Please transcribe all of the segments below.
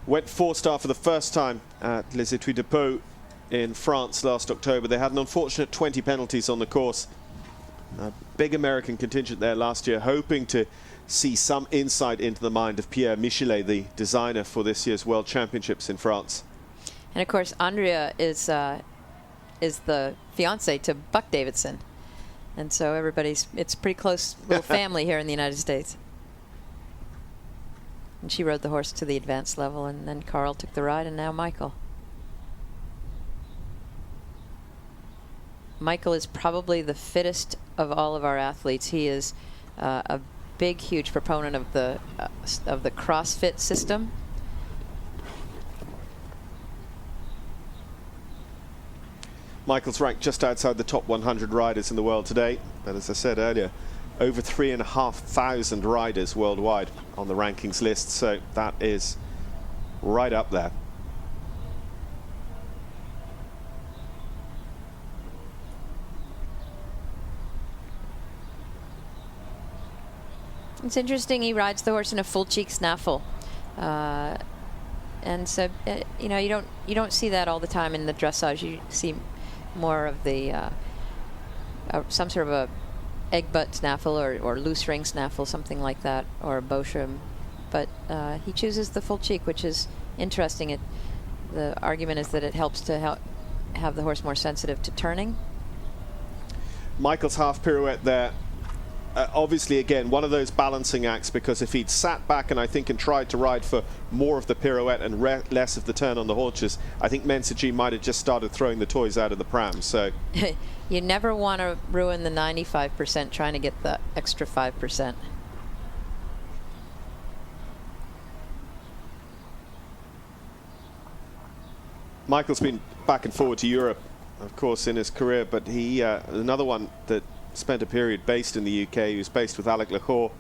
went 4-star for the first time at Les Études de Pau in France last October. They had an unfortunate 20 penalties on the course. A big American contingent there last year, hoping to see some insight into the mind of Pierre Michelet, the designer for this year's World Championships in France. And of course, Andrea is the fiance to Buck Davidson. And so it's a pretty close little family here in the United States. And she rode the horse to the advanced level, and then Carl took the ride, and now Michael. Michael is probably the fittest of all of our athletes. He is a big, huge proponent of the CrossFit system. Michael's ranked just outside the top 100 riders in the world today, but as I said earlier, over 3,500 riders worldwide on the rankings list, so that is right up there. It's interesting, he rides the horse in a full cheek snaffle. And so, you know, you don't see that all the time in the dressage. You see more of the some sort of a egg butt snaffle or loose ring snaffle, something like that, or a Boschem. But he chooses the full cheek, which is interesting. The argument is that it helps to have the horse more sensitive to turning. Michael's half pirouette there. Obviously, again, one of those balancing acts, because if he'd sat back and tried to ride for more of the pirouette and less of the turn on the haunches, I think Mensa G might have just started throwing the toys out of the pram. So you never want to ruin the 95% trying to get the extra 5%. Michael's been back and forward to Europe, of course, in his career, but he another one that spent a period based in the UK. He was based with Alec Lahore.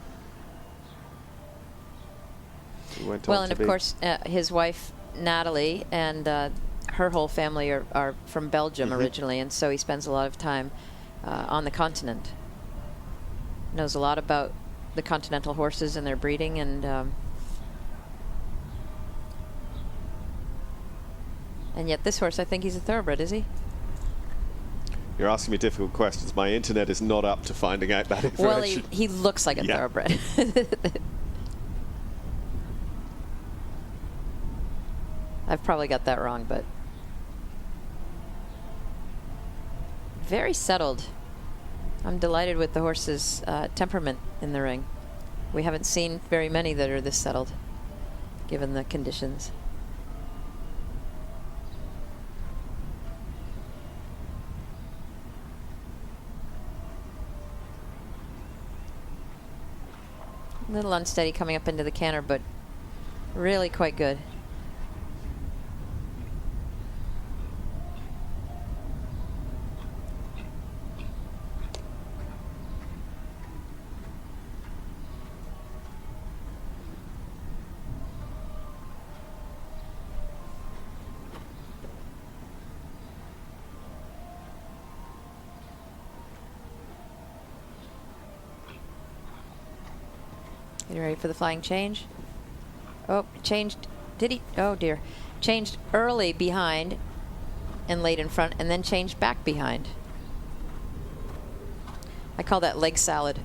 Well, and of course, his wife, Natalie, and her whole family are from Belgium originally, and so he spends a lot of time on the continent. Knows a lot about the continental horses and their breeding, and yet this horse, I think he's a thoroughbred, is he? You're asking me difficult questions. My internet is not up to finding out that information. Well, he looks like a thoroughbred. I've probably got that wrong, but very settled. I'm delighted with the horse's temperament in the ring. We haven't seen very many that are this settled, given the conditions. A little unsteady coming up into the canter, but really quite good. You ready for the flying change? Oh, changed. Did he? Oh, dear. Changed early behind and late in front, and then changed back behind. I call that leg salad.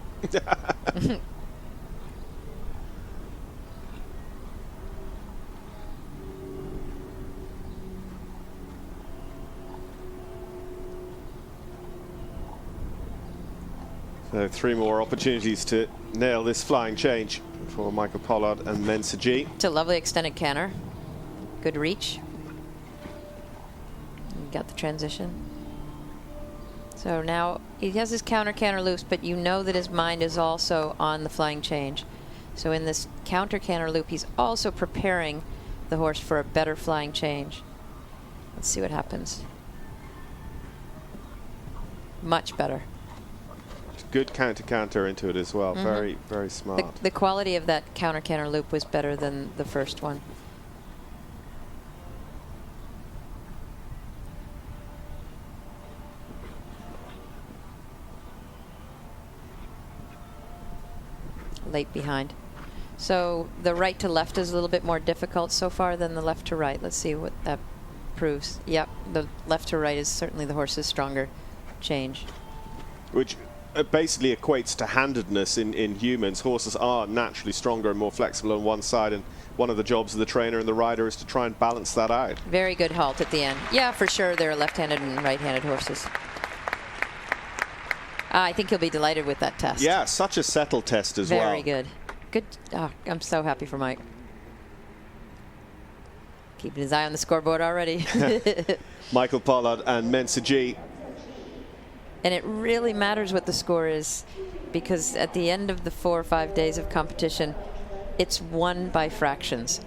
So 3 more opportunities to nail this flying change for Michael Pollard and Mensa G. It's a lovely extended canter. Good reach. You got the transition. So now he has his counter loose, but you know that his mind is also on the flying change. So in this counter loop, he's also preparing the horse for a better flying change. Let's see what happens. Much better. Good counter into it as well. Very, very smart. The quality of that counter loop was better than the first one. Late behind. So the right to left is a little bit more difficult so far than the left to right. Let's see what that proves. Yep, the left to right is certainly the horse's stronger change. Which basically equates to handedness in humans. Horses are naturally stronger and more flexible on one side, and one of the jobs of the trainer and the rider is to try and balance that out. Very good halt at the end. Yeah, for sure, there are left-handed and right-handed horses. I think he'll be delighted with that test. Yeah, such a settled test as well. Very good. Good. Oh, I'm so happy for Mike. Keeping his eye on the scoreboard already. Michael Pollard and Mensa G. And it really matters what the score is, because at the end of the 4 or 5 days of competition, it's won by fractions.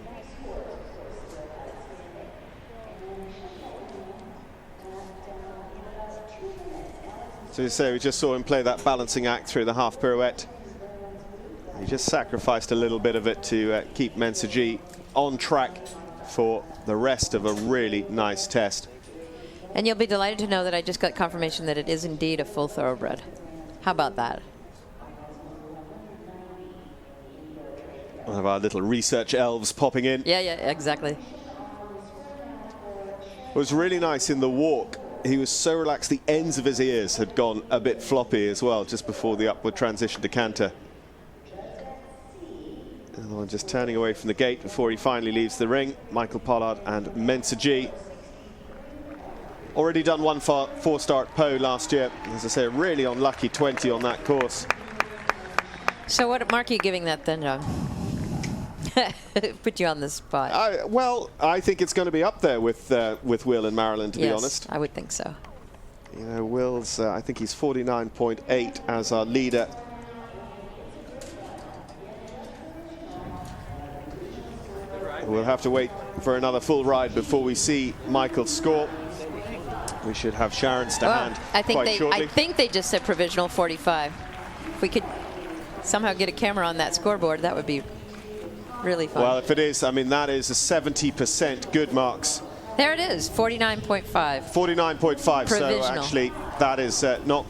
So you say we just saw him play that balancing act through the half pirouette. He just sacrificed a little bit of it to keep Mensa G on track for the rest of a really nice test. And you'll be delighted to know that I just got confirmation that it is indeed a full thoroughbred. How about that? One of our little research elves popping in. Yeah, exactly. It was really nice in the walk. He was so relaxed, the ends of his ears had gone a bit floppy as well just before the upward transition to canter. Another one just turning away from the gate before he finally leaves the ring. Michael Pollard and Mensa G. Already done one 4-star at Pau last year. As I say, a really unlucky 20 on that course. So what mark are you giving that then, John? Put you on the spot. Well, I think it's going to be up there with Will and Marilyn, to be honest. I would think so. You know, Will's, I think he's 49.8 as our leader. We'll have to wait for another full ride before we see Michael's score. We should have Sharon's to hand quite shortly. I think they just said provisional 45. If we could somehow get a camera on that scoreboard, that would be really fun. Well, if it is, I mean, that is a 70% good marks. There it is, 49.5. 49.5. So actually, that is not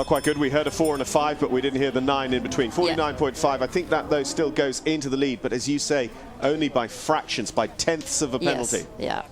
quite good. We heard a 4 and a 5, but we didn't hear the 9 in between. 49.5. I think that, though, still goes into the lead. But as you say, only by fractions, by tenths of a penalty. Yes. Yeah.